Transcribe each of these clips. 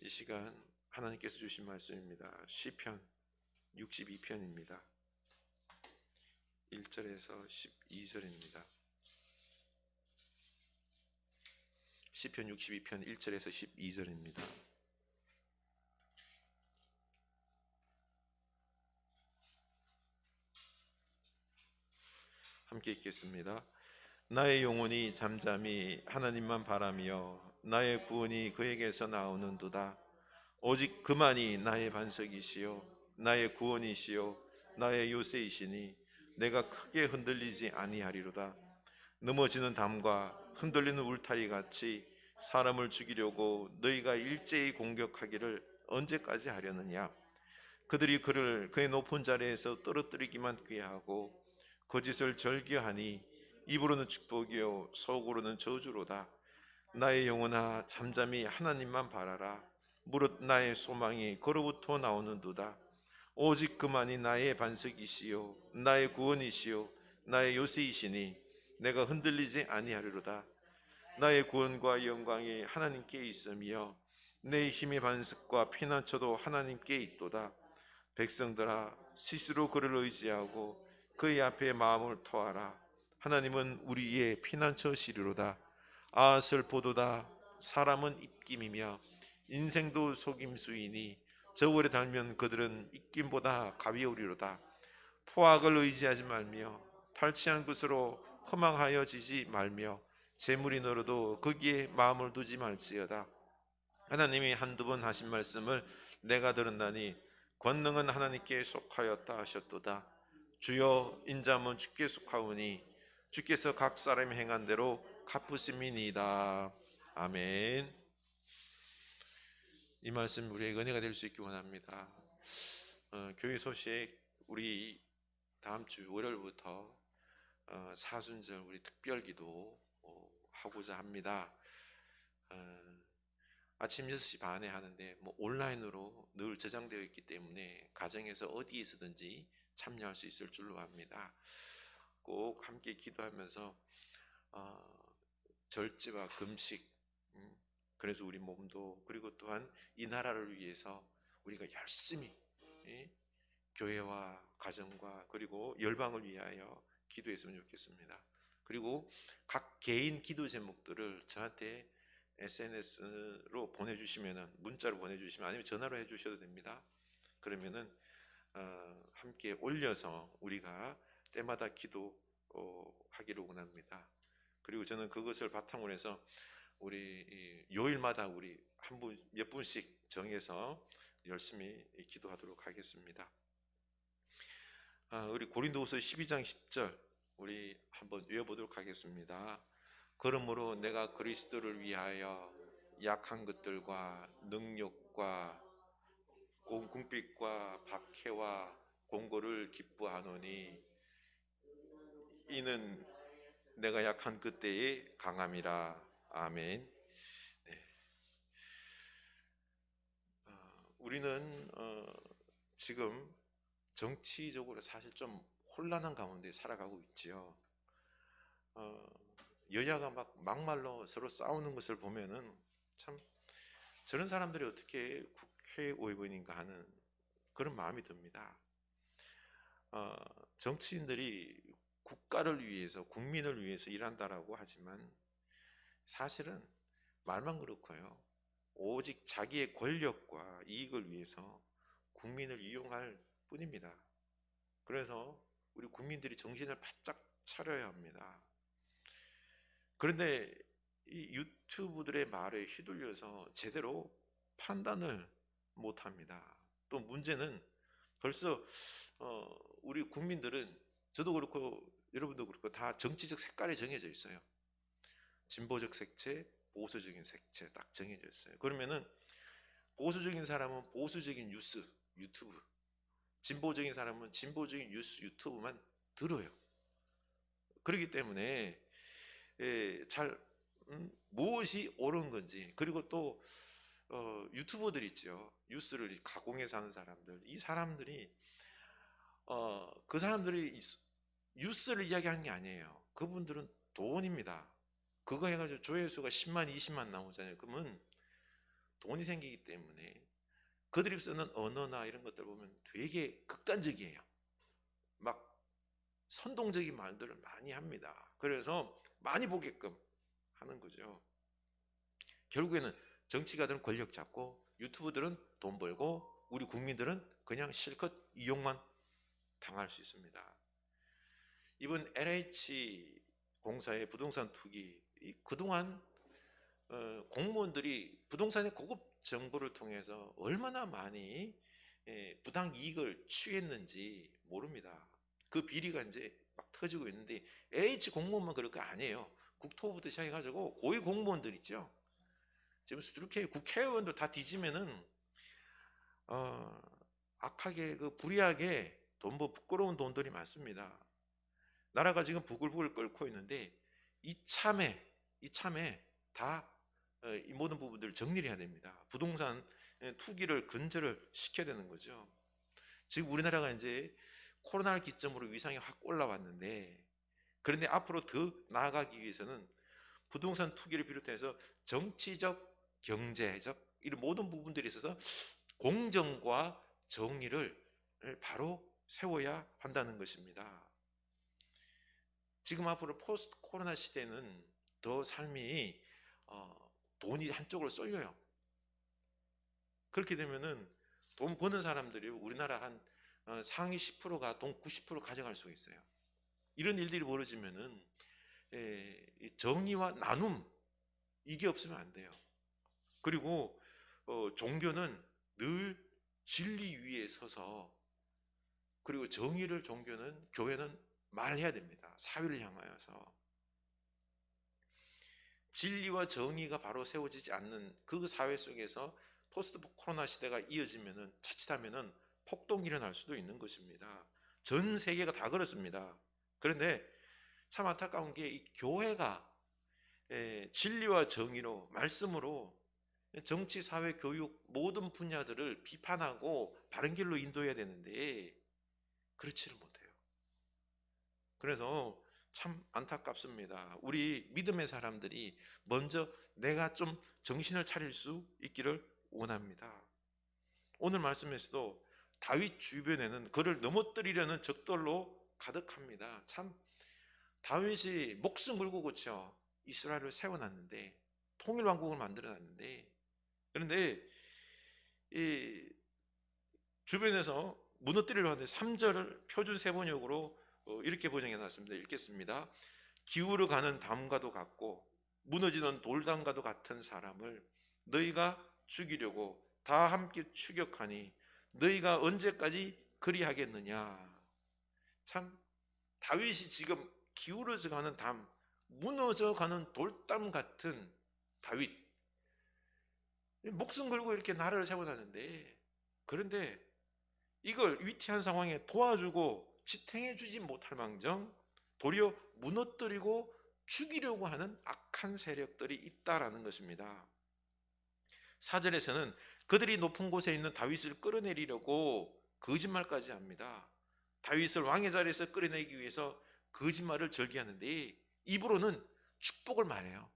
이 시간 하나님께서 주신 말씀입니다. 시편 62편입니다. 1절에서 12절입니다. 시편 62편 1절에서 12절입니다. 함께 읽겠습니다. 나의 영혼이 잠잠히 하나님만 바라며 나의 구원이 그에게서 나오는도다. 오직 그만이 나의 반석이시요 나의 구원이시요 나의 요새이시니 내가 크게 흔들리지 아니하리로다. 넘어지는 담과 흔들리는 울타리 같이 사람을 죽이려고 너희가 일제히 공격하기를 언제까지 하려느냐. 그들이 그를 그의 높은 자리에서 떨어뜨리기만 꾀하고 거짓을 절개하니 입으로는 축복이요 속으로는 저주로다. 나의 영혼아 잠잠히 하나님만 바라라. 무릇 나의 소망이 그로부터 나오는도다. 오직 그만이 나의 반석이시요 나의 구원이시요 나의 요새이시니 내가 흔들리지 아니하리로다. 나의 구원과 영광이 하나님께 있으며 내 힘의 반석과 피난처도 하나님께 있도다. 백성들아 스스로 그를 의지하고 그의 앞에 마음을 토하라. 하나님은 우리의 피난처시리로다. 아 슬프도다. 사람은 입김이며 인생도 속임수이니 저울에 달면 그들은 입김보다 가벼우리로다. 포악을 의지하지 말며 탈취한 것으로 허망하여지지 말며 재물이 늘어도 거기에 마음을 두지 말지어다. 하나님이 한두 번 하신 말씀을 내가 들었나니 권능은 하나님께 속하였다 하셨도다. 주여 인자함은 주께 속하오니 주께서 각 사람이 행한 대로 갚으심이니이다. 아멘. 이 말씀 우리에게 은혜가 될 수 있기 원합니다. 교회 소식 우리 다음 주 월요일부터 사순절 우리 특별기도 하고자 합니다. 아침 6시 반에 하는데 온라인으로 늘 저장되어 있기 때문에 가정에서 어디에서든지 참여할 수 있을 줄로 압니다. 꼭 함께 기도하면서 절제와 금식, 그래서 우리 몸도 그리고 또한 이 나라를 위해서 우리가 열심히 교회와 가정과 그리고 열방을 위하여 기도했으면 좋겠습니다. 그리고 각 개인 기도 제목들을 저한테 SNS로 보내주시면, 문자로 보내주시면 아니면 전화로 해주셔도 됩니다. 그러면은 함께 올려서 우리가 때마다 기도하기를 원합니다. 그리고 저는 그것을 바탕으로 해서 우리 요일마다 우리 한 분 몇 분씩 정해서 열심히 기도하도록 하겠습니다. 우리 고린도후서 12장 10절 우리 한번 외워보도록 하겠습니다. 그러므로 내가 그리스도를 위하여 약한 것들과 능욕과 궁핍과 박해와 공고를 기뻐하노니 이는 내가 약한 그때의 강함이라. 아멘. 네. 우리는 지금 정치적으로 사실 좀 혼란한 가운데 살아가고 있지요. 여야가 막말로 서로 싸우는 것을 보면은 참 저런 사람들이 어떻게 국회의원인가 하는 그런 마음이 듭니다. 정치인들이 국가를 위해서 국민을 위해서 일한다라고 하지만 사실은 말만 그렇고요. 오직 자기의 권력과 이익을 위해서 국민을 이용할 뿐입니다. 그래서 우리 국민들이 정신을 바짝 차려야 합니다. 그런데 이 유튜브들의 말에 휘둘려서 제대로 판단을 못합니다. 또 문제는 벌써 우리 국민들은 저도 그렇고 여러분도 그렇고 다 정치적 색깔이 정해져 있어요. 진보적 색채, 보수적인 색채 딱 정해져 있어요. 그러면은 보수적인 사람은 보수적인 뉴스, 유튜브, 진보적인 사람은 진보적인 뉴스, 유튜브만 들어요. 그렇기 때문에 잘 무엇이 옳은 건지, 그리고 또 유튜버들 있죠. 뉴스를 가공해서 하는 사람들, 이 사람들이 그 사람들이 뉴스를 이야기하는 게 아니에요. 그분들은 돈입니다. 그거 해가지고 조회수가 10만, 20만 나오잖아요. 그러면 돈이 생기기 때문에 그들이 쓰는 언어나 이런 것들 보면 되게 극단적이에요. 막 선동적인 말들을 많이 합니다. 그래서 많이 보게끔 하는 거죠. 결국에는 정치가들은 권력 잡고 유튜브들은 돈 벌고 우리 국민들은 그냥 실컷 이용만 당할 수 있습니다. 이번 LH 공사의 부동산 투기, 그동안 공무원들이 부동산의 고급 정보를 통해서 얼마나 많이 부당 이익을 취했는지 모릅니다. 그 비리가 이제 막 터지고 있는데 LH 공무원만 그럴 거 아니에요. 국토부부터 시작해가지고 고위 공무원들 있죠. 지금 이렇게 국회의원들 다 뒤지면은 악하게 그 불이하게 부끄러운 돈들이 많습니다. 나라가 지금 부글부글 끓고 있는데 이참에 다 이 모든 부분들을 정리를 해야 됩니다. 부동산 투기를 근절을 시켜야 되는 거죠. 지금 우리나라가 이제 코로나를 기점으로 위상이 확 올라왔는데, 그런데 앞으로 더 나아가기 위해서는 부동산 투기를 비롯해서 정치적, 경제적 이런 모든 부분들에 있어서 공정과 정의를 바로 세워야 한다는 것입니다. 지금 앞으로 포스트 코로나 시대는 더 삶이 돈이 한쪽으로 쏠려요. 그렇게 되면은 돈 버는 사람들이 우리나라 한 상위 10%가 돈 90% 가져갈 수가 있어요. 이런 일들이 벌어지면은 정의와 나눔 이게 없으면 안 돼요. 그리고 종교는 늘 진리 위에 서서, 그리고 정의를 종교는 교회는 말해야 됩니다. 사회를 향하여서. 진리와 정의가 바로 세워지지 않는 그 사회 속에서 포스트 코로나 시대가 이어지면은 자칫하면은 폭동이 일어날 수도 있는 것입니다. 전 세계가 다 그렇습니다. 그런데 참 안타까운 게 이 교회가 진리와 정의로 말씀으로 정치, 사회, 교육 모든 분야들을 비판하고 바른 길로 인도해야 되는데 그렇지를 못해요. 그래서 참 안타깝습니다. 우리 믿음의 사람들이 먼저 내가 좀 정신을 차릴 수 있기를 원합니다. 오늘 말씀에서도 다윗 주변에는 그를 넘어뜨리려는 적들로 가득합니다. 참 다윗이 목숨 걸고 고쳐 이스라엘을 세워놨는데, 통일왕국을 만들어놨는데, 그런데 이 주변에서 무너뜨리려 하는데 3절을 표준 세번역으로 이렇게 번역해 놨습니다. 읽겠습니다. 기울어가는 담과도 같고 무너지는 돌담과도 같은 사람을 너희가 죽이려고 다 함께 추격하니 너희가 언제까지 그리하겠느냐. 참 다윗이 지금 기울어져 가는 담, 무너져 가는 돌담 같은 다윗, 목숨 걸고 이렇게 나라를 세워놨는데, 그런데 이걸 위태한 상황에 도와주고 지탱해 주지 못할 망정 도리어 무너뜨리고 죽이려고 하는 악한 세력들이 있다라는 것입니다. 4절에서는 그들이 높은 곳에 있는 다윗을 끌어내리려고 거짓말까지 합니다. 다윗을 왕의 자리에서 끌어내기 위해서 거짓말을 절개하는데 입으로는 축복을 말해요.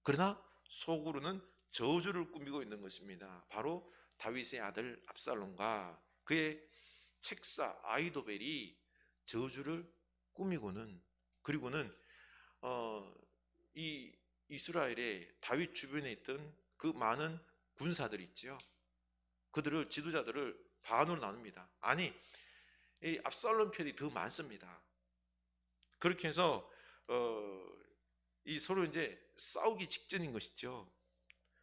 그러나 속으로는 저주를 꾸미고 있는 것입니다. 바로 다윗의 아들 압살롬과 그의 책사 아히도벨이 저주를 꾸미고는, 그리고는 이 이스라엘의 다윗 주변에 있던 그 많은 군사들 있죠. 그들을, 지도자들을 반으로 나눕니다. 아니, 이 압살롬 편이 더 많습니다. 그렇게 해서 이 서로 이제 싸우기 직전인 것이죠.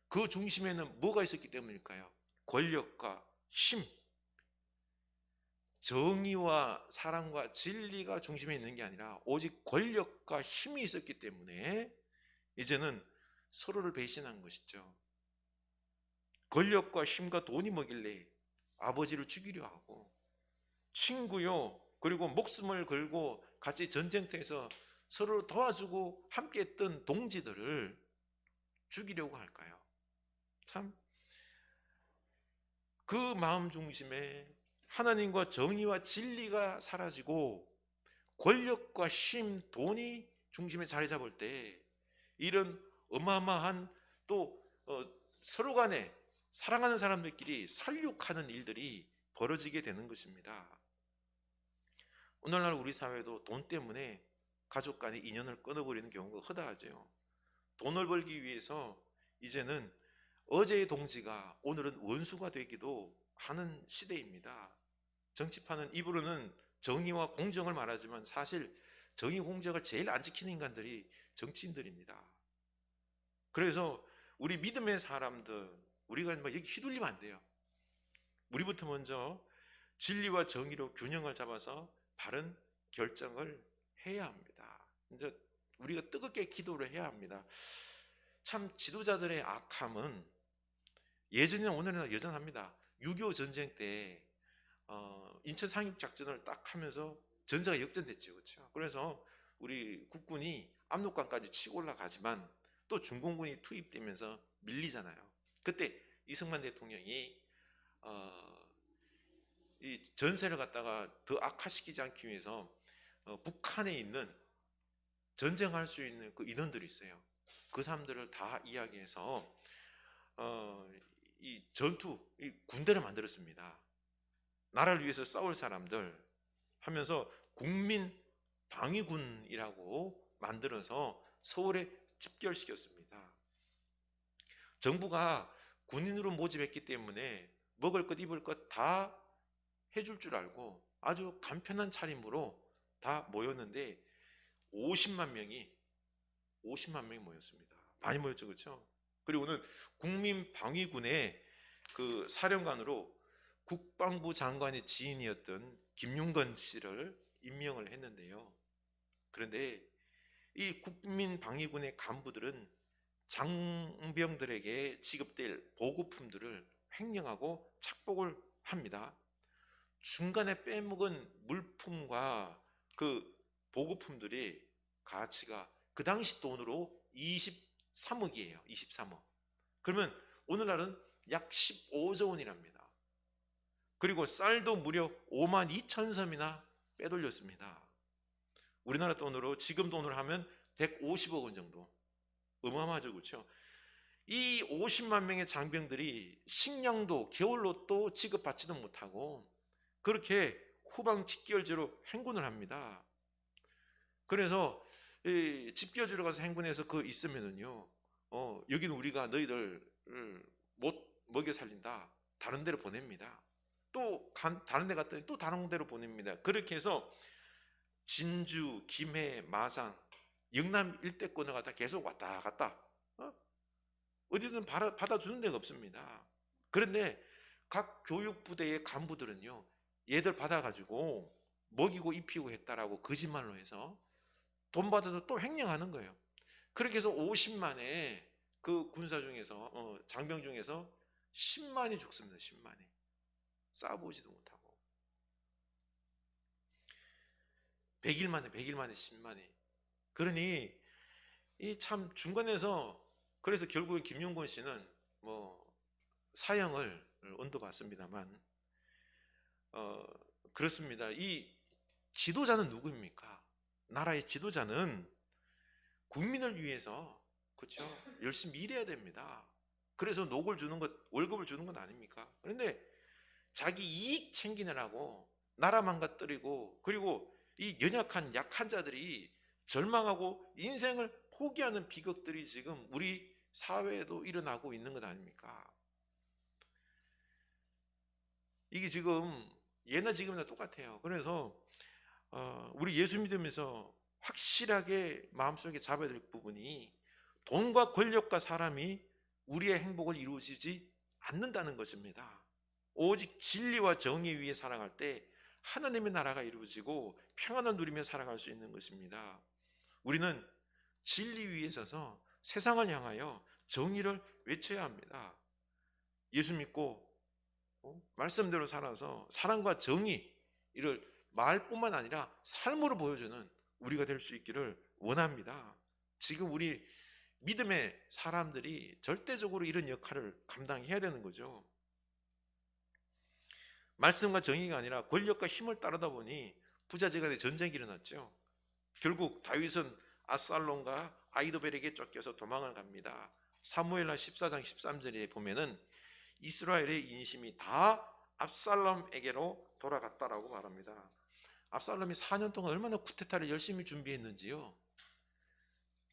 그 중심에는 뭐가 있었기 때문일까요? 권력과 힘, 정의와 사랑과 진리가 중심에 있는 게 아니라 오직 권력과 힘이 있었기 때문에 이제는 서로를 배신한 것이죠. 권력과 힘과 돈이 뭐길래 아버지를 죽이려 하고, 친구요, 그리고 목숨을 걸고 같이 전쟁터에서 서로 도와주고 함께했던 동지들을 죽이려고 할까요? 참 그 마음 중심에 하나님과 정의와 진리가 사라지고 권력과 힘, 돈이 중심에 자리 잡을 때 이런 어마어마한 또 서로 간에 사랑하는 사람들끼리 살육하는 일들이 벌어지게 되는 것입니다. 오늘날 우리 사회도 돈 때문에 가족 간의 인연을 끊어버리는 경우가 허다하죠. 돈을 벌기 위해서 이제는 어제의 동지가 오늘은 원수가 되기도 하는 시대입니다. 정치판은 입으로는 정의와 공정을 말하지만 사실 정의 공정을 제일 안 지키는 인간들이 정치인들입니다. 그래서 우리 믿음의 사람들, 우리가 막 여기 휘둘리면 안 돼요. 우리부터 먼저 진리와 정의로 균형을 잡아서 바른 결정을 해야 합니다. 이제 우리가 뜨겁게 기도를 해야 합니다. 참 지도자들의 악함은 예전이나 오늘이나 여전합니다. 6.25 전쟁 때 인천 상륙 작전을 딱 하면서 전세가 역전됐죠, 그렇죠? 그래서 우리 국군이 압록강까지 치고 올라가지만 또 중공군이 투입되면서 밀리잖아요. 그때 이승만 대통령이 이 전세를 갖다가 더 악화시키지 않기 위해서 북한에 있는 전쟁할 수 있는 그 인원들이 있어요. 그 사람들을 다 이야기해서 이 전투, 이 군대를 만들었습니다. 나라를 위해서 싸울 사람들 하면서 국민 방위군이라고 만들어서 서울에 집결시켰습니다. 정부가 군인으로 모집했기 때문에 먹을 것 입을 것 다 해줄 줄 알고 아주 간편한 차림으로 다 모였는데 50만 명이 모였습니다. 많이 모였죠, 그렇죠? 그리고는 국민방위군의 그 사령관으로 국방부 장관의 지인이었던 김용건 씨를 임명을 했는데요. 그런데 이 국민방위군의 간부들은 장병들에게 지급될 보급품들을 횡령하고 착복을 합니다. 중간에 빼먹은 물품과 그 보급품들이 가치가 그 당시 돈으로 23억이에요. 23억. 그러면 오늘날은 약 15조 원이랍니다. 그리고 쌀도 무려 5만 2천 섬이나 빼돌렸습니다. 우리나라 돈으로 지금 돈으로 하면 150억 원 정도. 어마어마하죠, 그렇죠? 이 50만 명의 장병들이 식량도 겨울로 또 지급받지도 못하고 그렇게 후방 집결지로 행군을 합니다. 그래서 집결지로 가서 행군해서 그 있으면은요, 여기는 우리가 너희들을 못 먹여 살린다. 다른 데로 보냅니다. 또 다른 데 갔더니 또 다른 데로 보냅니다. 그렇게 해서 진주, 김해, 마산, 영남 일대권을 갖다 계속 왔다 갔다 어디든 받아주는 데가 없습니다. 그런데 각 교육부대의 간부들은요, 얘들 받아가지고 먹이고 입히고 했다라고 거짓말로 해서 돈 받아서 또 횡령하는 거예요. 그렇게 해서 50만의 그 군사 중에서 장병 중에서 10만이 죽습니다. 10만이 싸보지도 못하고 100일 만에 10만이. 그러니 이 참 중간에서 그래서 결국에 김용건 씨는 뭐 사형을 언도받습니다만 그렇습니다. 이 지도자는 누구입니까? 나라의 지도자는 국민을 위해서 그렇죠? 열심히 일해야 됩니다. 그래서 녹을 주는 것, 월급을 주는 건 아닙니까? 그런데 자기 이익 챙기느라고 나라 망가뜨리고 그리고 이 연약한 약한 자들이 절망하고 인생을 포기하는 비극들이 지금 우리 사회에도 일어나고 있는 것 아닙니까? 이게 지금 예나 지금이나 똑같아요. 그래서 우리 예수 믿으면서 확실하게 마음속에 잡아야 될 부분이 돈과 권력과 사람이 우리의 행복을 이루어지지 않는다는 것입니다. 오직 진리와 정의 위에 살아갈 때 하나님의 나라가 이루어지고 평안을 누리며 살아갈 수 있는 것입니다. 우리는 진리 위에 서서 세상을 향하여 정의를 외쳐야 합니다. 예수 믿고 말씀대로 살아서 사랑과 정의 이를 말뿐만 아니라 삶으로 보여주는 우리가 될 수 있기를 원합니다. 지금 우리 믿음의 사람들이 절대적으로 이런 역할을 감당해야 되는 거죠. 말씀과 정의가 아니라 권력과 힘을 따르다 보니 부자지간에 전쟁이 일어났죠. 결국 다윗은 압살롬과 아이도벨에게 쫓겨서 도망을 갑니다. 사무엘하 14장 13절에 보면은 이스라엘의 인심이 다 압살롬에게로 돌아갔다라고 말합니다. 압살롬이 4년 동안 얼마나 쿠데타를 열심히 준비했는지요.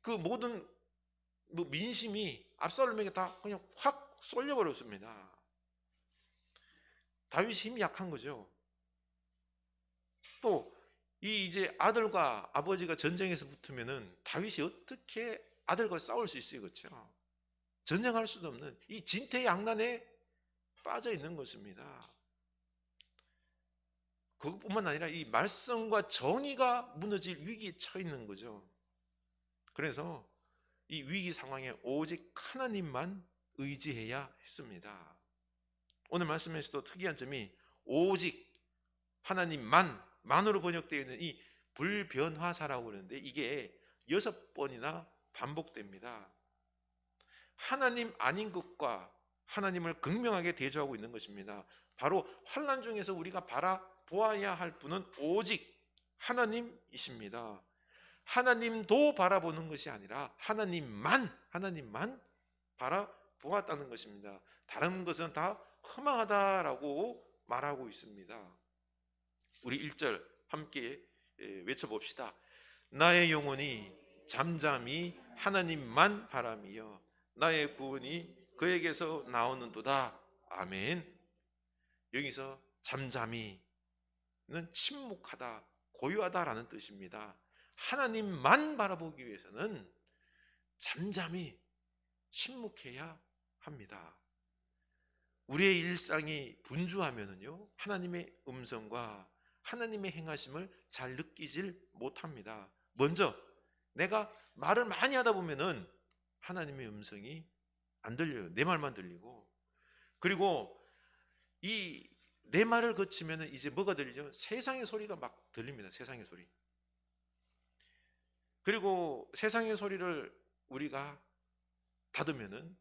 그 모든 민심이 압살롬에게 다 그냥 확 쏠려버렸습니다. 다윗이 힘이 약한 거죠. 또 이 이제 아들과 아버지가 전쟁에서 붙으면은 다윗이 어떻게 아들과 싸울 수 있어요, 그렇죠? 전쟁할 수도 없는 이 진퇴양난에 빠져 있는 것입니다. 그것뿐만 아니라 이 말씀과 정의가 무너질 위기에 처해 있는 거죠. 그래서 이 위기 상황에 오직 하나님만 의지해야 했습니다. 오늘 말씀에서도 특이한 점이 오직 하나님만으로 번역되어 있는 이 불변화사라고 그러는데 이게 6번이나 반복됩니다. 하나님 아닌 것과 하나님을 극명하게 대조하고 있는 것입니다. 바로 환난 중에서 우리가 바라보아야 할 분은 오직 하나님이십니다. 하나님도 바라보는 것이 아니라 하나님만 바라보았다는 것입니다. 다른 것은 다 허망하다라고 말하고 있습니다. 우리 1절 함께 외쳐봅시다. 나의 영혼이 잠잠히 하나님만 바라며 나의 구원이 그에게서 나오는도다. 아멘. 여기서 잠잠히는 침묵하다, 고요하다라는 뜻입니다. 하나님만 바라보기 위해서는 잠잠히 침묵해야 합니다. 우리의 일상이 분주하면은요, 하나님의 음성과 하나님의 행하심을 잘 느끼질 못합니다. 먼저 내가 말을 많이 하다 보면은 하나님의 음성이 안 들려요. 내 말만 들리고. 그리고 이 내 말을 거치면은 이제 뭐가 들리죠? 세상의 소리가 막 들립니다. 세상의 소리. 그리고 세상의 소리를 우리가 닫으면은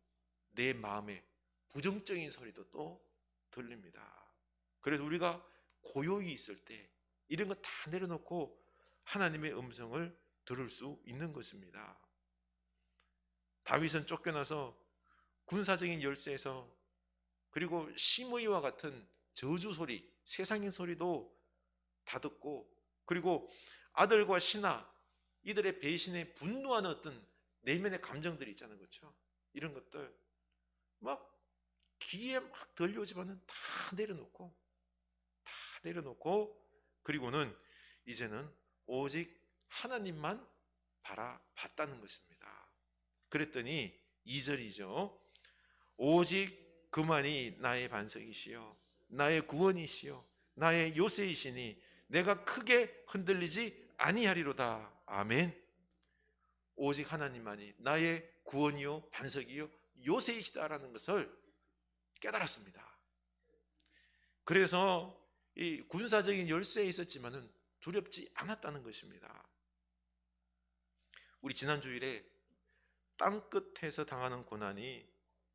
내 마음에 부정적인 소리도 또 들립니다. 그래서 우리가 고요히 있을 때 이런 거 다 내려놓고 하나님의 음성을 들을 수 있는 것입니다. 다윗은 쫓겨나서 군사적인 열세에서 그리고 심의와 같은 저주 소리, 세상의 소리도 다 듣고, 그리고 아들과 신하 이들의 배신에 분노하는 어떤 내면의 감정들이 있잖아요, 그렇죠? 이런 것들 막 귀에 막 들려오지만은 다 내려놓고 그리고는 이제는 오직 하나님만 바라봤다는 것입니다. 그랬더니 2절이죠. 오직 그만이 나의 반석이시여 나의 구원이시여 나의 요새이시니 내가 크게 흔들리지 아니하리로다. 아멘. 오직 하나님만이 나의 구원이요 반석이요 요새이시다라는 것을 깨달았습니다. 그래서 이 군사적인 열세에 있었지만은 두렵지 않았다는 것입니다. 우리 지난 주일에 땅 끝에서 당하는 고난이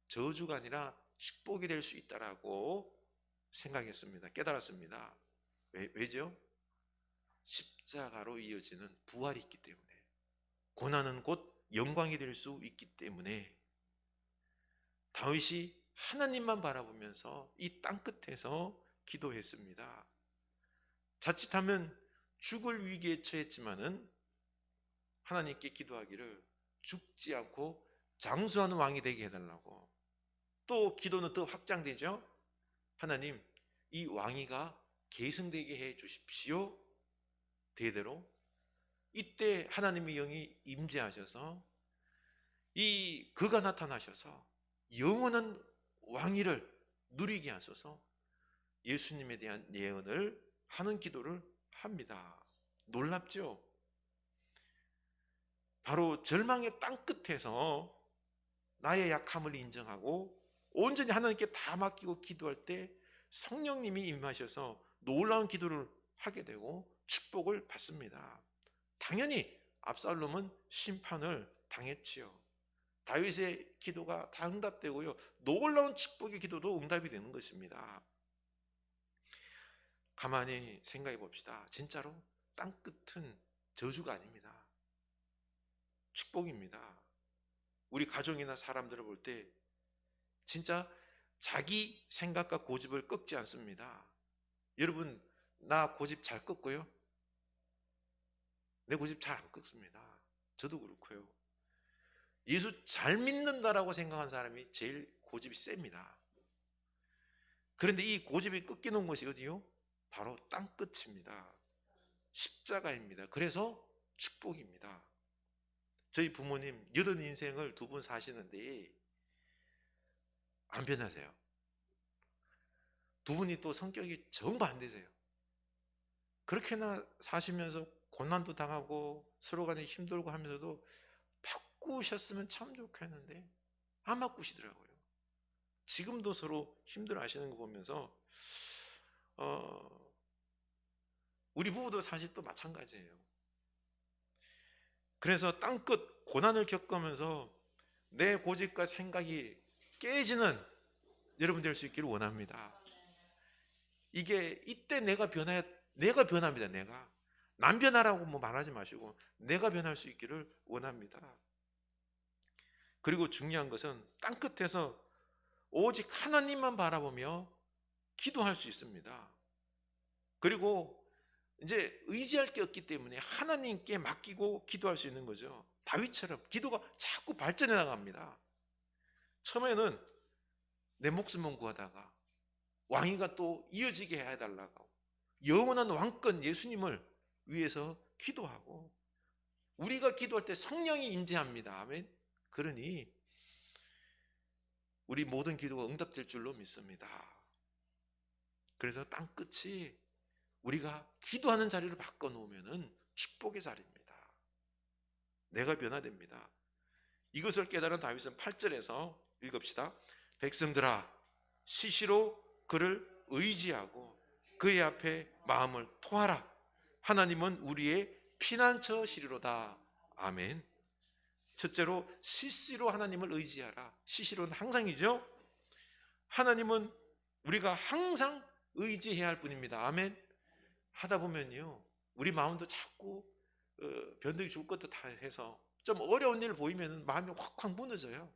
저주가 아니라 축복이 될 수 있다라고 생각했습니다. 깨달았습니다. 왜죠? 십자가로 이어지는 부활이 있기 때문에, 고난은 곧 영광이 될 수 있기 때문에 다윗이 하나님만 바라보면서 이 땅 끝에서 기도했습니다. 자칫하면 죽을 위기에 처했지만은 하나님께 기도하기를 죽지 않고 장수하는 왕이 되게 해달라고. 또 기도는 더 확장되죠. 하나님, 이 왕위가 계승되게 해 주십시오. 대대로. 이때 하나님의 영이 임재하셔서 그가 나타나셔서 영원한 왕위를 누리게 하셔서 예수님에 대한 예언을 하는 기도를 합니다. 놀랍죠? 바로 절망의 땅 끝에서 나의 약함을 인정하고 온전히 하나님께 다 맡기고 기도할 때 성령님이 임하셔서 놀라운 기도를 하게 되고 축복을 받습니다. 당연히 압살롬은 심판을 당했지요. 다윗의 기도가 다 응답되고요, 놀라운 축복의 기도도 응답이 되는 것입니다. 가만히 생각해 봅시다. 진짜로 땅 끝은 저주가 아닙니다. 축복입니다. 우리 가족이나 사람들을 볼 때 진짜 자기 생각과 고집을 꺾지 않습니다. 여러분, 나 고집 잘 꺾고요? 내 고집 잘 안 꺾습니다. 저도 그렇고요. 예수 잘 믿는다라고 생각한 사람이 제일 고집이 셉니다. 그런데 이 고집이 꺾이는 곳이 어디요? 바로 땅끝입니다. 십자가입니다. 그래서 축복입니다. 저희 부모님 80인생을 두 분 사시는데 안 변하세요. 두 분이 또 성격이 정반대세요. 그렇게나 사시면서 고난도 당하고 서로 간에 힘들고 하면서도 바꾸셨으면 참 좋겠는데 안 바꾸시더라고요. 지금도 서로 힘들어 하시는 거 보면서 우리 부부도 사실 또 마찬가지예요. 그래서 땅끝 고난을 겪으면서 내 고집과 생각이 깨지는 여러분 될 수 있기를 원합니다. 이게 이때 내가 변합니다. 내가 남 변하라고 뭐 말하지 마시고 내가 변할 수 있기를 원합니다. 그리고 중요한 것은 땅끝에서 오직 하나님만 바라보며 기도할 수 있습니다. 그리고 이제 의지할 게 없기 때문에 하나님께 맡기고 기도할 수 있는 거죠. 다윗처럼 기도가 자꾸 발전해 나갑니다. 처음에는 내 목숨만 구하다가 왕위가 또 이어지게 해달라고 영원한 왕권 예수님을 위해서 기도하고 우리가 기도할 때 성령이 임재합니다. 아멘. 그러니 우리 모든 기도가 응답될 줄로 믿습니다. 그래서 땅끝이 우리가 기도하는 자리를 바꿔놓으면 축복의 자리입니다. 내가 변화됩니다. 이것을 깨달은 다윗은 8절에서 읽읍시다. 백성들아 시시로 그를 의지하고 그의 앞에 마음을 토하라. 하나님은 우리의 피난처시리로다. 아멘. 첫째로 시시로 하나님을 의지하라. 시시로는 항상이죠. 하나님은 우리가 항상 의지해야 할 분입니다. 아멘. 하다 보면요 우리 마음도 자꾸 변덕이 죽을 것도 다 해서 좀 어려운 일 보이면 마음이 확확 무너져요.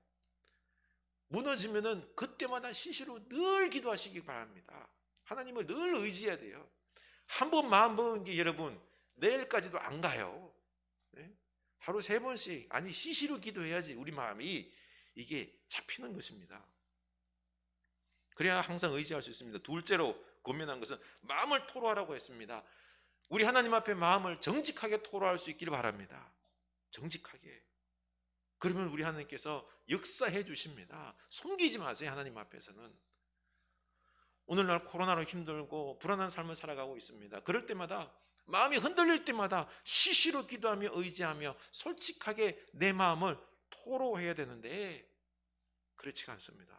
무너지면은 그때마다 시시로 늘 기도하시기 바랍니다. 하나님을 늘 의지해야 돼요. 한 번 마음 먹은 게 여러분 내일까지도 안 가요. 네? 하루 3번씩 아니 시시로 기도해야지 우리 마음이 이게 잡히는 것입니다. 그래야 항상 의지할 수 있습니다. 둘째로 권면한 것은 마음을 토로하라고 했습니다. 우리 하나님 앞에 마음을 정직하게 토로할 수 있기를 바랍니다. 정직하게. 그러면 우리 하나님께서 역사해 주십니다. 숨기지 마세요. 하나님 앞에서는. 오늘날 코로나로 힘들고 불안한 삶을 살아가고 있습니다. 그럴 때마다 마음이 흔들릴 때마다 시시로 기도하며 의지하며 솔직하게 내 마음을 토로해야 되는데 그렇지가 않습니다.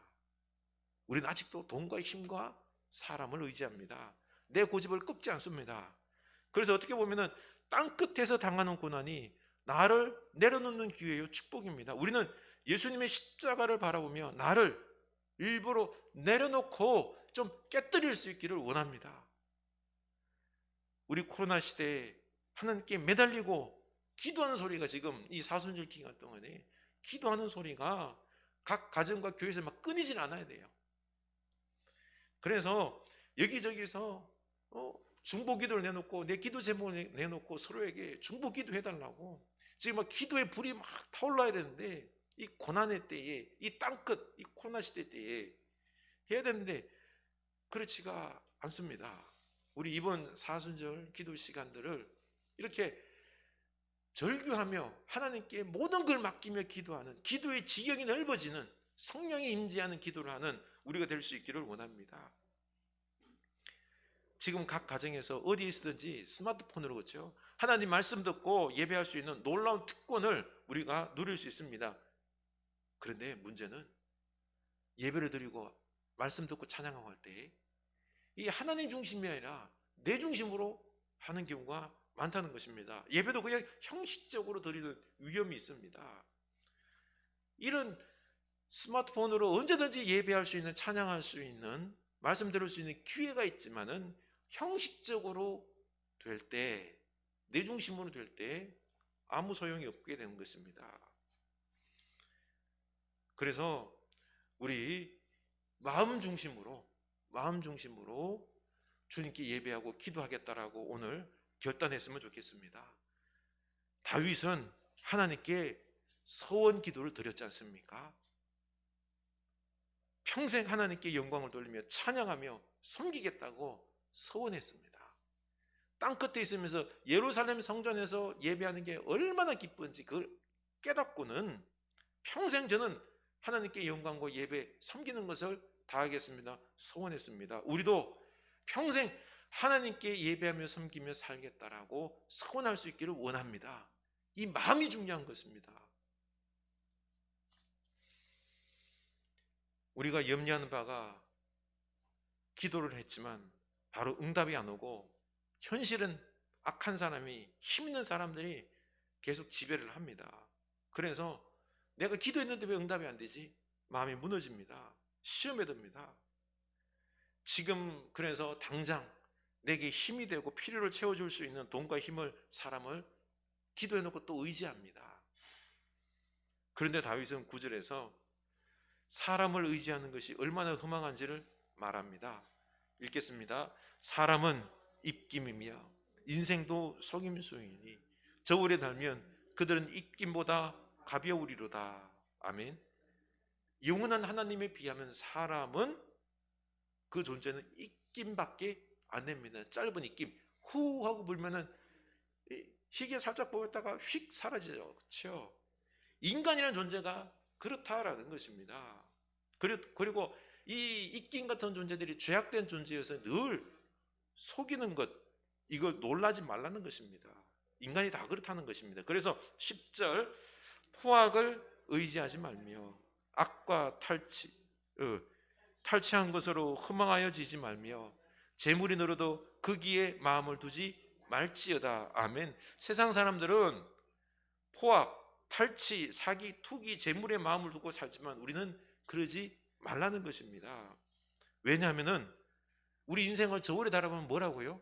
우리는 아직도 돈과 힘과 사람을 의지합니다. 내 고집을 꺾지 않습니다. 그래서 어떻게 보면은 땅끝에서 당하는 고난이 나를 내려놓는 기회요 축복입니다. 우리는 예수님의 십자가를 바라보며 나를 일부러 내려놓고 좀 깨뜨릴 수 있기를 원합니다. 우리 코로나 시대에 하나님께 매달리고 기도하는 소리가 지금 이 사순절 기간 동안에 기도하는 소리가 각 가정과 교회에서 막 끊이질 않아야 돼요. 그래서 여기저기서 중보기도를 내놓고 내 기도 제목을 내놓고 서로에게 중보기도 해달라고 지금 막 기도의 불이 막 타올라야 되는데 이 고난의 때에 이 땅끝 이 코로나 시대 때에 해야 되는데 그렇지가 않습니다. 우리 이번 사순절 기도 시간들을 이렇게 절규하며 하나님께 모든 걸 맡기며 기도하는 기도의 지경이 넓어지는 성령이 임재하는 기도를 하는 우리가 될 수 있기를 원합니다. 지금 각 가정에서 어디에 있든지 스마트폰으로 그렇죠. 하나님 말씀 듣고 예배할 수 있는 놀라운 특권을 우리가 누릴 수 있습니다. 그런데 문제는 예배를 드리고 말씀 듣고 찬양하고 할 때 이 하나님 중심이 아니라 내 중심으로 하는 경우가 많다는 것입니다. 예배도 그냥 형식적으로 드리는 위험이 있습니다. 이런 스마트폰으로 언제든지 예배할 수 있는 찬양할 수 있는 말씀 들을 수 있는 기회가 있지만은 형식적으로 될 때, 내 중심으로 될 때 아무 소용이 없게 되는 것입니다. 그래서 우리 마음 중심으로 주님께 예배하고 기도하겠다라고 오늘 결단했으면 좋겠습니다. 다윗은 하나님께 서원 기도를 드렸지 않습니까? 평생 하나님께 영광을 돌리며 찬양하며 섬기겠다고 서원했습니다. 땅끝에 있으면서 예루살렘 성전에서 예배하는 게 얼마나 기쁜지 그걸 깨닫고는 평생 저는 하나님께 영광과 예배 섬기는 것을 다하겠습니다 서원했습니다. 우리도 평생 하나님께 예배하며 섬기며 살겠다라고 서원할 수 있기를 원합니다. 이 마음이 중요한 것입니다. 우리가 염려하는 바가 기도를 했지만 바로 응답이 안 오고 현실은 악한 사람이, 힘 있는 사람들이 계속 지배를 합니다. 그래서 내가 기도했는데 왜 응답이 안 되지? 마음이 무너집니다. 시험에 듭니다. 지금 그래서 당장 내게 힘이 되고 필요를 채워줄 수 있는 돈과 힘을, 사람을 기도해놓고 또 의지합니다. 그런데 다윗은 9절에서 사람을 의지하는 것이 얼마나 허망한지를 말합니다. 읽겠습니다. 사람은 입김이며 인생도 속임수이니 저울에 달면 그들은 입김보다 가벼우리로다. 아멘. 영원한 하나님에 비하면 사람은 그 존재는 입김밖에 안 냅니다. 짧은 입김 후 하고 불면은 희게 살짝 보였다가 휙 사라지죠. 그렇죠? 인간이라는 존재가 그렇다라는 것입니다. 그리고 이 입김 같은 존재들이 죄악된 존재여서 늘 속이는 것, 이걸 놀라지 말라는 것입니다. 인간이 다 그렇다는 것입니다. 그래서 10절 포악을 의지하지 말며 악과 탈취한 것으로 허망하여지지 말며 재물이 늘어도 거기에 마음을 두지 말지어다. 아멘. 세상 사람들은 포악, 탈취, 사기, 투기, 재물에 마음을 두고 살지만 우리는 그러지 말라는 것입니다. 왜냐하면은 우리 인생을 저울에 달아보면 뭐라고요?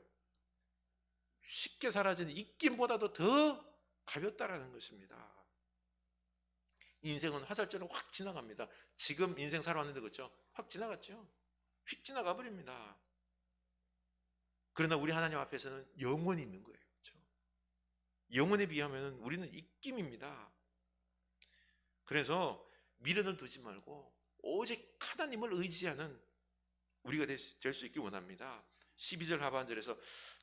쉽게 사라지는 입김보다도 더 가볍다라는 것입니다. 인생은 화살처럼 확 지나갑니다. 지금 인생 살아왔는데 그렇죠? 확 지나갔죠? 휙 지나가 버립니다. 그러나 우리 하나님 앞에서는 영원히 있는 거예요. 그렇죠? 영원에 비하면 우리는 입김입니다. 그래서 미련을 두지 말고 오직 하나님을 의지하는 우리가 될 수 있길 원합니다. 12절 하반절에서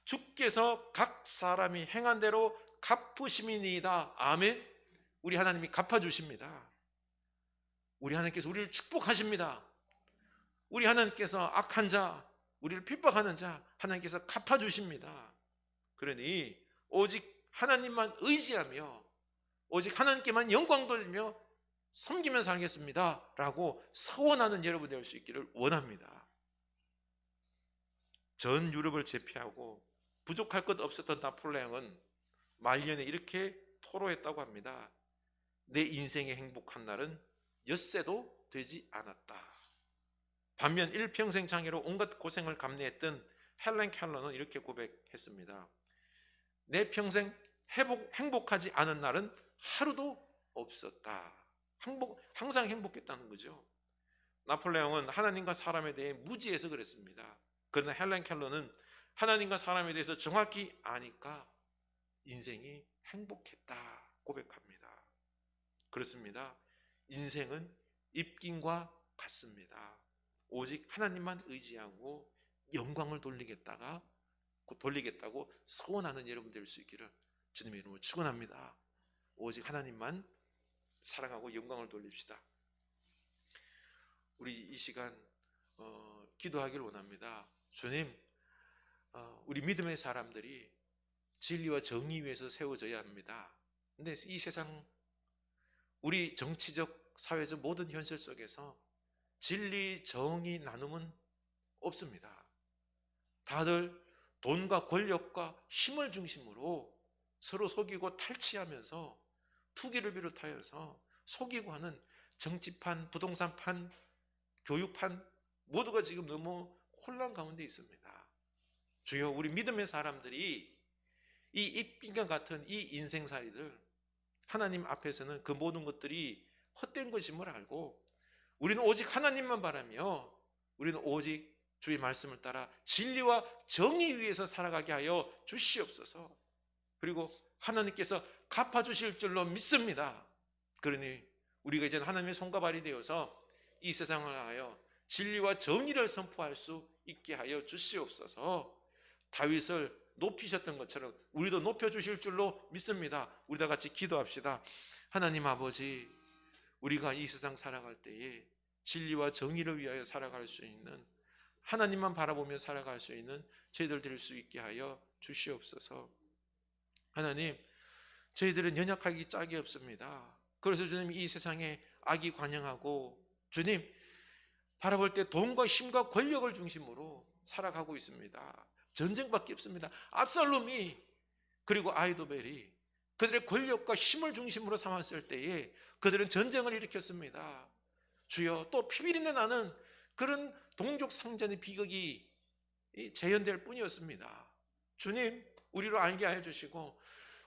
주께서 각 사람이 행한 대로 갚으심이니이다. 아멘. 우리 하나님이 갚아주십니다. 우리 하나님께서 우리를 축복하십니다. 우리 하나님께서 악한 자, 우리를 핍박하는 자 하나님께서 갚아주십니다. 그러니 오직 하나님만 의지하며 오직 하나님께만 영광 돌리며 섬기며 살겠습니다 라고 서원하는 여러분 될 수 있기를 원합니다. 전 유럽을 제패하고 부족할 것 없었던 나폴레옹은 말년에 이렇게 토로했다고 합니다. 내 인생의 행복한 날은 엿새도 되지 않았다. 반면 일평생 장애로 온갖 고생을 감내했던 헬렌 켈러는 이렇게 고백했습니다. 내 평생 행복하지 않은 날은 하루도 없었다. 항상 행복했다는 거죠. 나폴레옹은 하나님과 사람에 대해 무지해서 그랬습니다. 그러나 헬렌 켈러는 하나님과 사람에 대해서 정확히 아니까 인생이 행복했다 고백합니다. 그렇습니다. 인생은 입김과 같습니다. 오직 하나님만 의지하고 영광을 돌리겠다고 서원하는 여러분 될 수 있기를 주님의 이름으로 축원합니다. 오직 하나님만 사랑하고 영광을 돌립시다. 우리 이 시간 기도하기를 원합니다. 주님, 우리 믿음의 사람들이 진리와 정의 위에서 세워져야 합니다. 근데 이 세상 우리 정치적, 사회적 모든 현실 속에서 진리, 정의 나눔은 없습니다. 다들 돈과 권력과 힘을 중심으로 서로 속이고 탈취하면서 투기를 비롯하여서 속이고 하는 정치판, 부동산판, 교육판 모두가 지금 너무 혼란 가운데 있습니다. 주여, 우리 믿음의 사람들이 이 입김과 같은 이 인생살이들 하나님 앞에서는 그 모든 것들이 헛된 것임을 알고 우리는 오직 하나님만 바라며 우리는 오직 주의 말씀을 따라 진리와 정의 위에서 살아가게 하여 주시옵소서. 그리고 하나님께서 갚아주실 줄로 믿습니다. 그러니 우리가 이제는 하나님의 손과 발이 되어서 이 세상을 향하여 진리와 정의를 선포할 수 있게 하여 주시옵소서. 다윗을 높이셨던 것처럼 우리도 높여주실 줄로 믿습니다. 우리 다 같이 기도합시다. 하나님 아버지, 우리가 이 세상 살아갈 때에 진리와 정의를 위하여 살아갈 수 있는, 하나님만 바라보며 살아갈 수 있는 저희들 될 수 있게 하여 주시옵소서. 하나님, 저희들은 연약하기 짝이 없습니다. 그래서 주님, 이 세상에 악이 관영하고 주님 바라볼 때 돈과 힘과 권력을 중심으로 살아가고 있습니다. 전쟁밖에 없습니다. 압살롬이 그리고 아이도벨이 그들의 권력과 힘을 중심으로 삼았을 때에 그들은 전쟁을 일으켰습니다. 주여, 또 피비린내 나는 그런 동족 상전의 비극이 재현될 뿐이었습니다. 주님, 우리로 알게 하여 주시고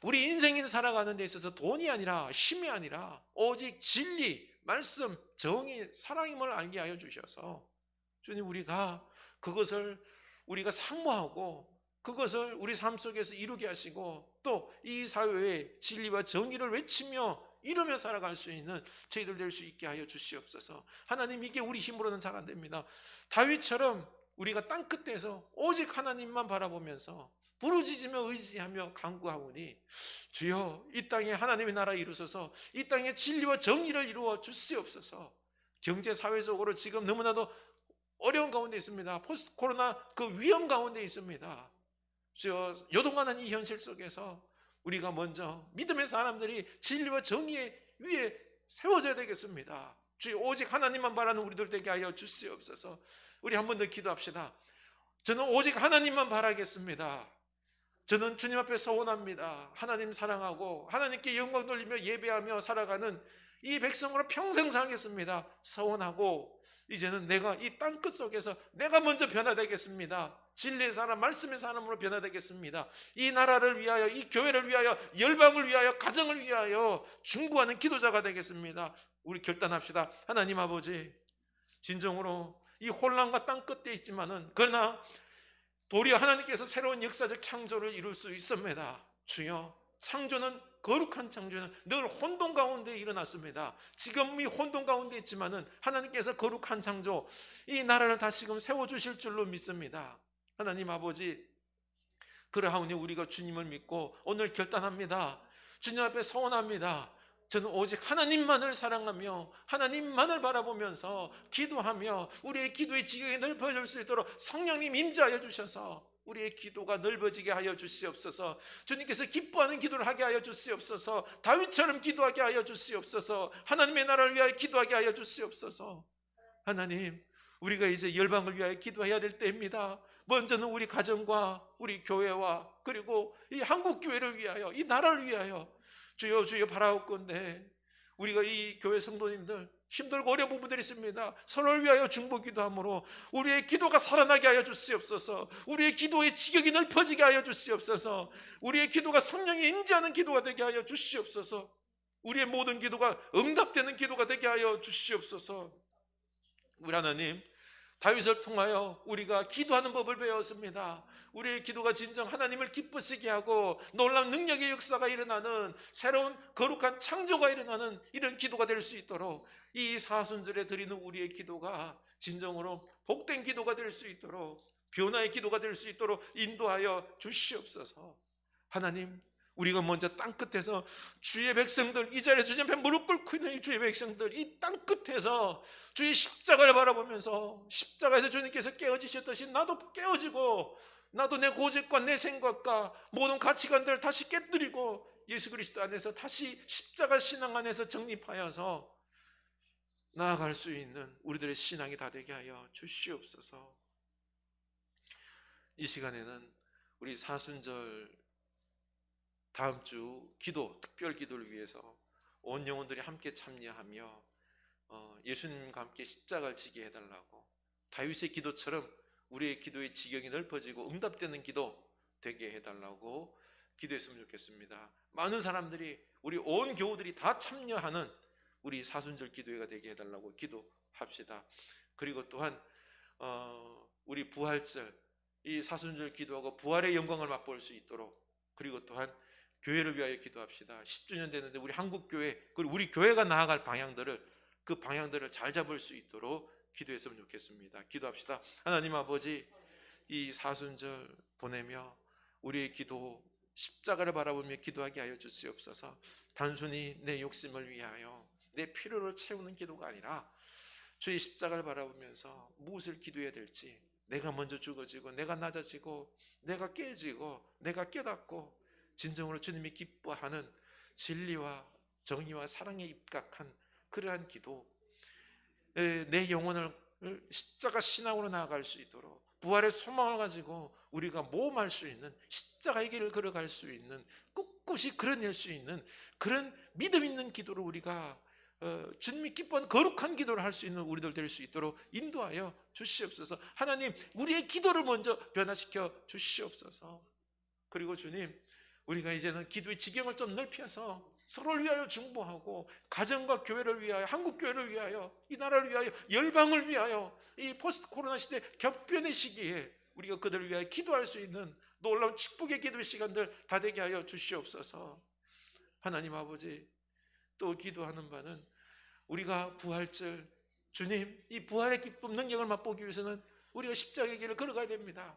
우리 인생을 살아가는 데 있어서 돈이 아니라 힘이 아니라 오직 진리, 말씀, 정의, 사랑임을 알게 하여 주셔서 주님, 우리가 그것을 우리가 상모하고 그것을 우리 삶 속에서 이루게 하시고 또 이 사회에 진리와 정의를 외치며 이루며 살아갈 수 있는 저희들 될 수 있게 하여 주시옵소서. 하나님, 이게 우리 힘으로는 잘 안 됩니다. 다윗처럼 우리가 땅끝에서 오직 하나님만 바라보면서 부르짖으며 의지하며 간구하오니 주여, 이 땅에 하나님의 나라 이루소서. 이 땅에 진리와 정의를 이루어 주시옵소서. 경제 사회적으로 지금 너무나도 어려운 가운데 있습니다. 포스트 코로나 그 위험 가운데 있습니다. 주여, 요동하는 이 현실 속에서 우리가 먼저 믿음의 사람들이 진리와 정의 위에 세워져야 되겠습니다. 주여, 오직 하나님만 바라는 우리들 되게 하여 주시옵소서. 우리 한 번 더 기도합시다. 저는 오직 하나님만 바라겠습니다. 저는 주님 앞에 서원합니다. 하나님 사랑하고 하나님께 영광 돌리며 예배하며 살아가는 이 백성으로 평생 살겠습니다. 서원하고 이제는 내가 이 땅끝 속에서 내가 먼저 변화되겠습니다. 진리의 사람, 말씀의 사람으로 변화되겠습니다. 이 나라를 위하여, 이 교회를 위하여, 열방을 위하여, 가정을 위하여 중구하는 기도자가 되겠습니다. 우리 결단합시다. 하나님 아버지, 진정으로 이 혼란과 땅끝에 있지만은 그러나 도리어 하나님께서 새로운 역사적 창조를 이룰 수 있습니다. 주여, 창조는, 거룩한 창조는 늘 혼돈 가운데 일어났습니다. 지금 이 혼돈 가운데 있지만은 하나님께서 거룩한 창조, 이 나라를 다시금 세워주실 줄로 믿습니다. 하나님 아버지, 그러하오니 우리가 주님을 믿고 오늘 결단합니다. 주님 앞에 서원합니다. 저는 오직 하나님만을 사랑하며 하나님만을 바라보면서 기도하며 우리의 기도의 지경이 넓어질 수 있도록 성령님 임재하여 주셔서 우리의 기도가 넓어지게 하여 주시옵소서. 주님께서 기뻐하는 기도를 하게 하여 주시옵소서. 다윗처럼 기도하게 하여 주시옵소서. 하나님의 나라를 위하여 기도하게 하여 주시옵소서. 하나님, 우리가 이제 열방을 위하여 기도해야 될 때입니다. 먼저는 우리 가정과 우리 교회와 그리고 이 한국교회를 위하여, 이 나라를 위하여 주여, 주여 바라옵건대 우리가 이 교회 성도님들 힘들고 어려운 부분들이 있습니다. 서로를 위하여 중보기도 함으로 우리의 기도가 살아나게 하여 주시옵소서. 우리의 기도의 지경이 넓어지게 하여 주시옵소서. 우리의 기도가 성령이 임재하는 기도가 되게 하여 주시옵소서. 우리의 모든 기도가 응답되는 기도가 되게 하여 주시옵소서. 우리 하나님, 다윗을 통하여 우리가 기도하는 법을 배웠습니다. 우리의 기도가 진정 하나님을 기쁘시게 하고 놀라운 능력의 역사가 일어나는, 새로운 거룩한 창조가 일어나는 이런 기도가 될 수 있도록 이 사순절에 드리는 우리의 기도가 진정으로 복된 기도가 될 수 있도록, 변화의 기도가 될 수 있도록 인도하여 주시옵소서. 하나님, 우리가 먼저 땅끝에서 주의 백성들, 이 자리에서 주님 앞에 무릎 꿇고 있는 이 주의 백성들, 이 땅끝에서 주의 십자가를 바라보면서 십자가에서 주님께서 깨어지셨듯이 나도 깨어지고, 나도 내 고집과 내 생각과 모든 가치관들을 다시 깨뜨리고 예수 그리스도 안에서 다시 십자가 신앙 안에서 정립하여서 나아갈 수 있는 우리들의 신앙이 다 되게 하여 주시옵소서. 이 시간에는 우리 사순절 다음 주 기도, 특별 기도를 위해서 온 영혼들이 함께 참여하며 예수님과 함께 십자가를 지게 해달라고, 다윗의 기도처럼 우리의 기도의 지경이 넓어지고 응답되는 기도 되게 해달라고 기도했으면 좋겠습니다. 많은 사람들이, 우리 온 교우들이 다 참여하는 우리 사순절 기도회가 되게 해달라고 기도합시다. 그리고 또한 우리 부활절 이 사순절 기도하고 부활의 영광을 맛볼 수 있도록, 그리고 또한 교회를 위하여 기도합시다. 10주년 되는데 우리 한국교회 그리고 우리 교회가 나아갈 그 방향들을 잘 잡을 수 있도록 기도했으면 좋겠습니다. 기도합시다. 하나님 아버지, 이 사순절 보내며 우리의 기도 십자가를 바라보며 기도하게 하여 주시옵소서. 단순히 내 욕심을 위하여 내 필요를 채우는 기도가 아니라 주의 십자가를 바라보면서 무엇을 기도해야 될지, 내가 먼저 죽어지고 내가 낮아지고 내가 깨지고 내가 깨닫고 진정으로 주님이 기뻐하는 진리와 정의와 사랑에 입각한 그러한 기도, 내 영혼을 십자가 신앙으로 나아갈 수 있도록 부활의 소망을 가지고 우리가 모험할 수 있는, 십자가의 길을 걸어갈 수 있는, 꿋꿋이 걸어낼 수 있는 그런 믿음 있는 기도를 우리가 주님이 기뻐하는 거룩한 기도를 할 수 있는 우리들 될 수 있도록 인도하여 주시옵소서. 하나님, 우리의 기도를 먼저 변화시켜 주시옵소서. 그리고 주님, 우리가 이제는 기도의 지경을 좀 넓혀서 서로를 위하여 중보하고 가정과 교회를 위하여, 한국 교회를 위하여, 이 나라를 위하여, 열방을 위하여 이 포스트 코로나 시대 격변의 시기에 우리가 그들을 위하여 기도할 수 있는 놀라운 축복의 기도의 시간들 다 되게 하여 주시옵소서. 하나님 아버지, 또 기도하는 바는 우리가 부활절, 주님 이 부활의 기쁨 능력을 맛보기 위해서는 우리가 십자가의 길을 걸어가야 됩니다.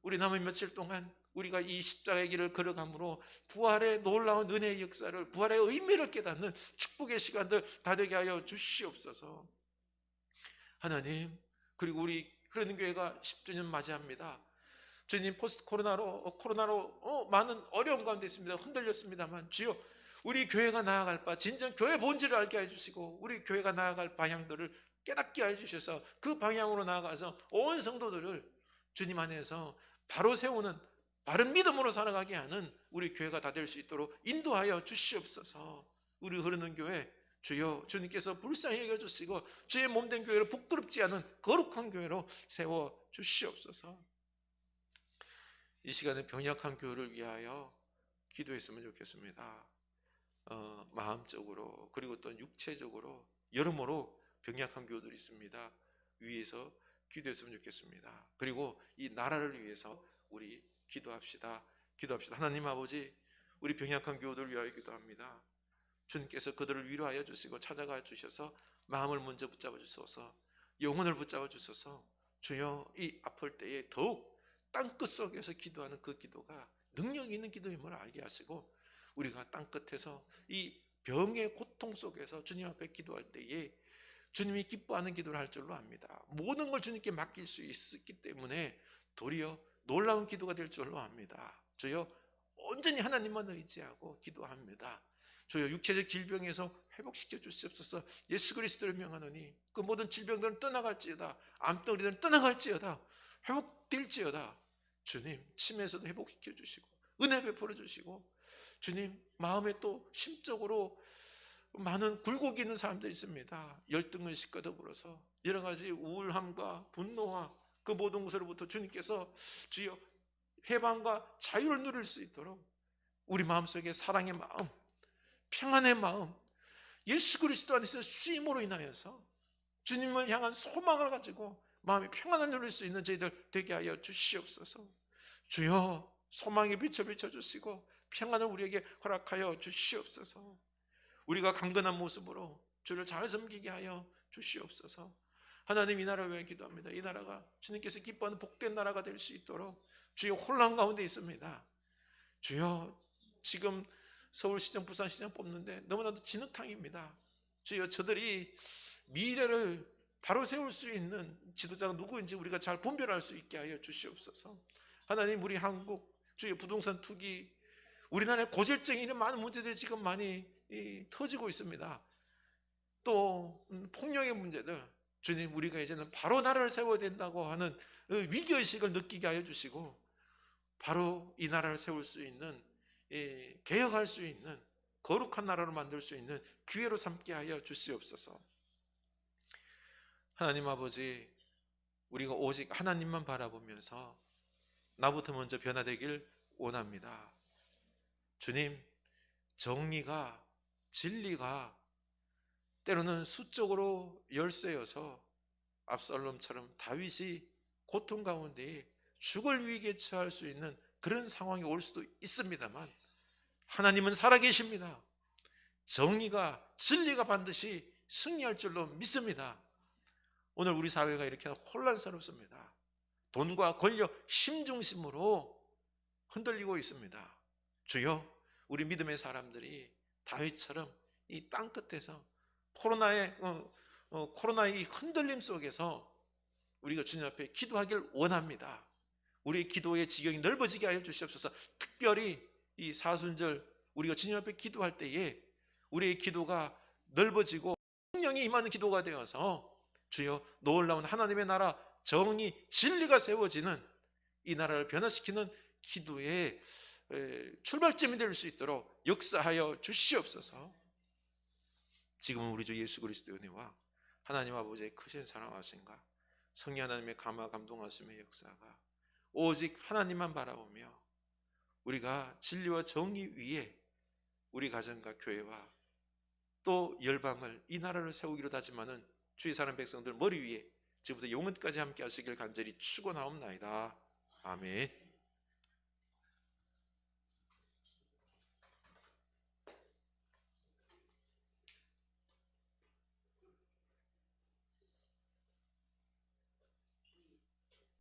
우리 남은 며칠 동안 우리가 이 십자가의 길을 걸어감으로 부활의 놀라운 은혜의 역사를, 부활의 의미를 깨닫는 축복의 시간들 다 되게 하여 주시옵소서. 하나님, 그리고 우리 흐르는 교회가 10주년 맞이합니다. 주님, 포스트 코로나로 많은 어려움 가운데 있습니다. 흔들렸습니다만 주여, 우리 교회가 나아갈 바, 진정 교회 본질을 알게 해주시고 우리 교회가 나아갈 방향들을 깨닫게 해주셔서 그 방향으로 나아가서 온 성도들을 주님 안에서 바로 세우는, 바른 믿음으로 살아가게 하는 우리 교회가 다 될 수 있도록 인도하여 주시옵소서. 우리 흐르는 교회, 주여 주님께서 불쌍히 여겨주시고 주의 몸된 교회를 부끄럽지 않은 거룩한 교회로 세워 주시옵소서. 이 시간에 병약한 교회를 위하여 기도했으면 좋겠습니다. 마음적으로 그리고 또 육체적으로 여러모로 병약한 교회들이 있습니다. 위에서 기도했으면 좋겠습니다. 그리고 이 나라를 위해서 우리 기도합시다. 하나님 아버지, 우리 병약한 교회들을 위하여 기도합니다. 주님께서 그들을 위로하여 주시고 찾아가 주셔서 마음을 먼저 붙잡아 주소서, 영혼을 붙잡아 주소서. 주여, 이 아플 때에 더욱 땅끝 속에서 기도하는 그 기도가 능력 있는 기도임을 알게 하시고, 우리가 땅끝에서 이 병의 고통 속에서 주님 앞에 기도할 때에 주님이 기뻐하는 기도를 할 줄로 압니다. 모든 걸 주님께 맡길 수 있기 때문에 도리어 놀라운 기도가 될 줄로 압니다. 주여, 온전히 하나님만 의지하고 기도합니다. 주여, 육체적 질병에서 회복시켜 주시옵소서. 예수 그리스도를 명하노니 그 모든 질병들은 떠나갈지어다, 암덩어리들은 떠나갈지어다, 회복될지어다. 주님, 치매에서도 회복시켜 주시고 은혜 베풀어 주시고, 주님, 마음에 또 심적으로 많은 굴곡이 있는 사람들이 있습니다. 열등의식과 더불어서 여러 가지 우울함과 분노와 그 모든 것으로부터 주님께서 주여 해방과 자유를 누릴 수 있도록 우리 마음속에 사랑의 마음, 평안의 마음, 예수 그리스도 안에서 수임으로 인하여서 주님을 향한 소망을 가지고 마음의 평안을 누릴 수 있는 저희들 되게 하여 주시옵소서. 주여, 소망의 빛을 비춰주시고 평안을 우리에게 허락하여 주시옵소서. 우리가 강건한 모습으로 주를 잘 섬기게 하여 주시옵소서. 하나님, 이 나라를 위해 기도합니다. 이 나라가 주님께서 기뻐하는 복된 나라가 될 수 있도록 주여, 혼란 가운데 있습니다. 주여, 지금 서울시장, 부산시장 뽑는데 너무나도 진흙탕입니다. 주여, 저들이 미래를 바로 세울 수 있는 지도자가 누구인지 우리가 잘 분별할 수 있게 하여 주시옵소서. 하나님, 우리 한국 주여 부동산 투기, 우리나라에 고질증이 이런 많은 문제들이 지금 많이 터지고 있습니다. 또 폭력의 문제들, 주님, 우리가 이제는 바로 나라를 세워야 된다고 하는 위기의식을 느끼게 하여 주시고 바로 이 나라를 세울 수 있는, 개혁할 수 있는 거룩한 나라로 만들 수 있는 기회로 삼게 하여 주시옵소서. 하나님 아버지, 우리가 오직 하나님만 바라보면서 나부터 먼저 변화되길 원합니다. 주님, 정의가, 진리가 때로는 수적으로 열세여서 압살롬처럼 다윗이 고통 가운데 죽을 위기에 처할 수 있는 그런 상황이 올 수도 있습니다만 하나님은 살아계십니다. 정의가 진리가 반드시 승리할 줄로 믿습니다. 오늘 우리 사회가 이렇게 혼란스럽습니다. 돈과 권력, 힘 중심으로 흔들리고 있습니다. 주여, 우리 믿음의 사람들이 다윗처럼 이 땅 끝에서 코로나의 이 흔들림 속에서 우리가 주님 앞에 기도하길 원합니다. 우리의 기도의 지경이 넓어지게 하여 주시옵소서. 특별히 이 사순절 우리가 주님 앞에 기도할 때에 우리의 기도가 넓어지고 성령이 임하는 기도가 되어서 주여 놀라운 하나님의 나라 정의 진리가 세워지는 이 나라를 변화시키는 기도의 출발점이 될 수 있도록 역사하여 주시옵소서. 지금은 우리 주 예수 그리스도의 은혜와 하나님 아버지의 크신 사랑하심과 성령 하나님의 감화 감동하심의 역사가 오직 하나님만 바라보며 우리가 진리와 정의 위에 우리 가정과 교회와 또 열방을 이 나라를 세우기로 다짐하는 주의 사는 백성들 머리 위에 지금부터 영원까지 함께 하시길 간절히 축원하옵나이다. 아멘.